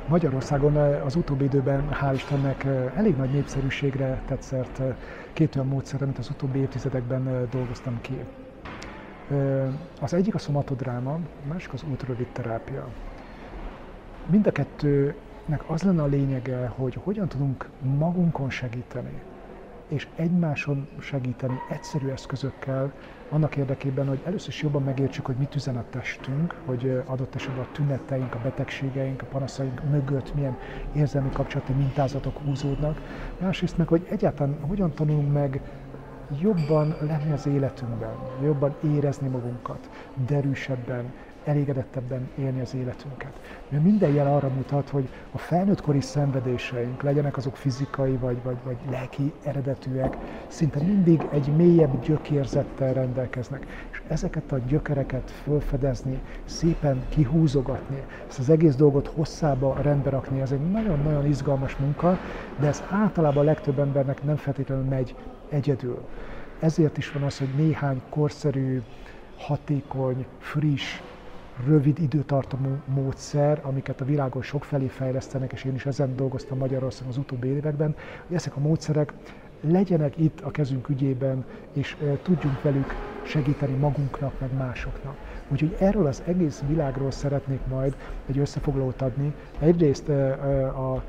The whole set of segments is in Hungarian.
Magyarországon az utóbbi időben hál' Istennek elég nagy népszerűségre tett szert két olyan módszer, amit az utóbbi évtizedekben dolgoztam ki. Az egyik a szomatodráma, a másik az ultrarövid terápia. Mind a kettőnek az lenne a lényege, hogy hogyan tudunk magunkon segíteni, és egymáson segíteni egyszerű eszközökkel, annak érdekében, hogy először is jobban megértsük, hogy mit üzen a testünk, hogy adott esetben a tüneteink, a betegségeink, a panaszaink mögött milyen érzelmi kapcsolati mintázatok húzódnak. Másrészt meg, hogy egyáltalán hogyan tanulunk meg jobban lenni az életünkben, jobban érezni magunkat, derűsebben, elégedettebben élni az életünket. Mert minden jel arra mutat, hogy a felnőttkori szenvedéseink, legyenek azok fizikai vagy lelki eredetűek, szinte mindig egy mélyebb gyökérzettel rendelkeznek. És ezeket a gyökereket felfedezni, szépen kihúzogatni, ezt az egész dolgot hosszába rendbe rakni, ez egy nagyon-nagyon izgalmas munka, de ez általában a legtöbb embernek nem feltétlenül megy egyedül. Ezért is van az, hogy néhány korszerű, hatékony, friss, rövid időtartamú módszer, amiket a világon sokfelé fejlesztenek, és én is ezen dolgoztam Magyarországon az utóbbi években, hogy ezek a módszerek legyenek itt a kezünk ügyében, és tudjunk velük segíteni magunknak, meg másoknak. Úgyhogy erről az egész világról szeretnék majd egy összefoglalót adni. Egyrészt a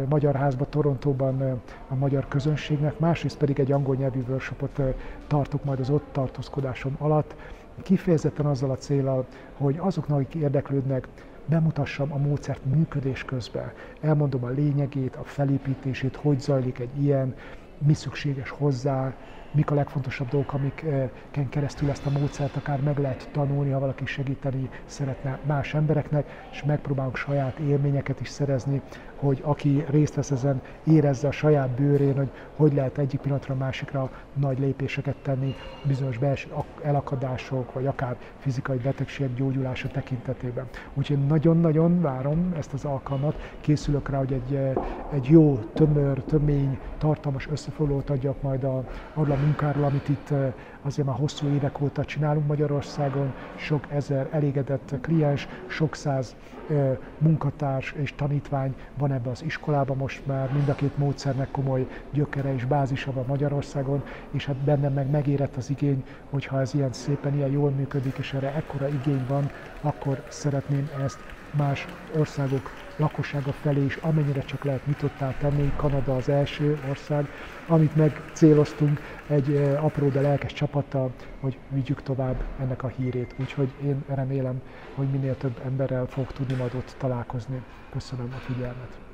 Magyar Házban, Torontóban a magyar közönségnek, másrészt pedig egy angol nyelvű workshopot tartok majd az ott tartózkodásom alatt, kifejezetten azzal a céllal, hogy azoknak, akik érdeklődnek, bemutassam a módszert működés közben. Elmondom a lényegét, a felépítését, hogy zajlik egy ilyen, mi szükséges hozzá, mik a legfontosabb dolgok, amiken keresztül ezt a módszert akár meg lehet tanulni, ha valaki segíteni szeretne más embereknek, és megpróbálunk saját élményeket is szerezni, hogy aki részt vesz ezen, érezze a saját bőrén, hogy lehet egyik pillanatra a másikra nagy lépéseket tenni bizonyos belső elakadások, vagy akár fizikai betegségek gyógyulása tekintetében. Úgyhogy nagyon-nagyon várom ezt az alkalmat, készülök rá, hogy egy jó, tömény, tartalmas összefoglalót adjak majd arról a munkáról, amit itt azért már hosszú évek óta csinálunk Magyarországon, sok ezer elégedett kliens, sok száz munkatárs és tanítvány van ebben az iskolában most már, mind a két módszernek komoly gyökere és bázisa van Magyarországon, és hát bennem meg megérett az igény, hogyha ez ilyen szépen, ilyen jól működik, és erre ekkora igény van, akkor szeretném ezt más országok lakossága felé is, amennyire csak lehet nyitottá tenni. Kanada az első ország, amit megcéloztunk egy apró, de lelkes csapattal, hogy vigyük tovább ennek a hírét. Úgyhogy én remélem, hogy minél több emberrel fog tudni majd ott találkozni. Köszönöm a figyelmet!